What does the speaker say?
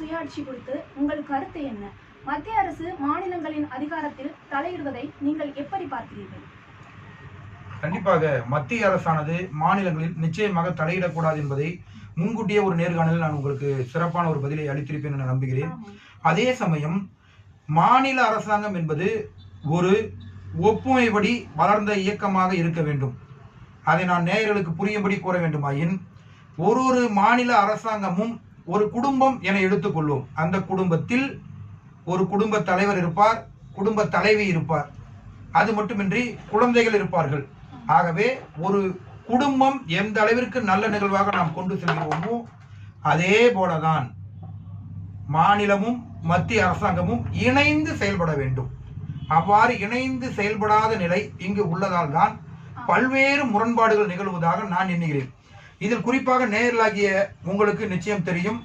சுயாட்சி குறித்து உங்கள் கருத்து என்ன? மத்திய அரசு மாநிலங்களின் அதிகாரத்தில் தலையிடுவதை நீங்கள் எப்படி பார்க்கிறீர்கள்? கண்டிப்பாக மத்திய அரசானது மாநிலங்களில் நிச்சயமாக தலையிடக்கூடாது என்பதை முன்கூட்டியே ஒரு நேர்காணலில் நான் உங்களுக்கு சிறப்பான ஒரு பதிலை அளித்திருப்பேன் என நம்புகிறேன். அதே சமயம் மாநில அரசாங்கம் என்பது ஒரு ஒப்புமைப்படி வளர்ந்த இயக்கமாக இருக்க வேண்டும். அதை நான் நேயர்களுக்கு புரியும்படி கூற வேண்டுமாயின், ஒரு மாநில அரசாங்கமும் ஒரு குடும்பம் என எடுத்துக்கொள்வோம். அந்த குடும்பத்தில் ஒரு குடும்ப தலைவர் இருப்பார், குடும்ப தலைவி இருப்பார், அது மட்டுமின்றி குழந்தைகள் இருப்பார்கள். ஆகவே ஒரு குடும்பம் எந்த அளவிற்கு நல்ல நிகழ்வாக நாம் கொண்டு செல்கிறோமோ அதே போலதான் மாநிலமும் மத்திய அரசாங்கமும் இணைந்து செயல்பட வேண்டும். அவ்வாறு இணைந்து செயல்படாத நிலை இங்கு உள்ளதால் தான் பல்வேறு முரண்பாடுகள் நிகழ்வதாக நான் எண்ணுகிறேன். இதில் குறிப்பாக நேயர்களாகிய உங்களுக்கு நிச்சயம் தெரியும்,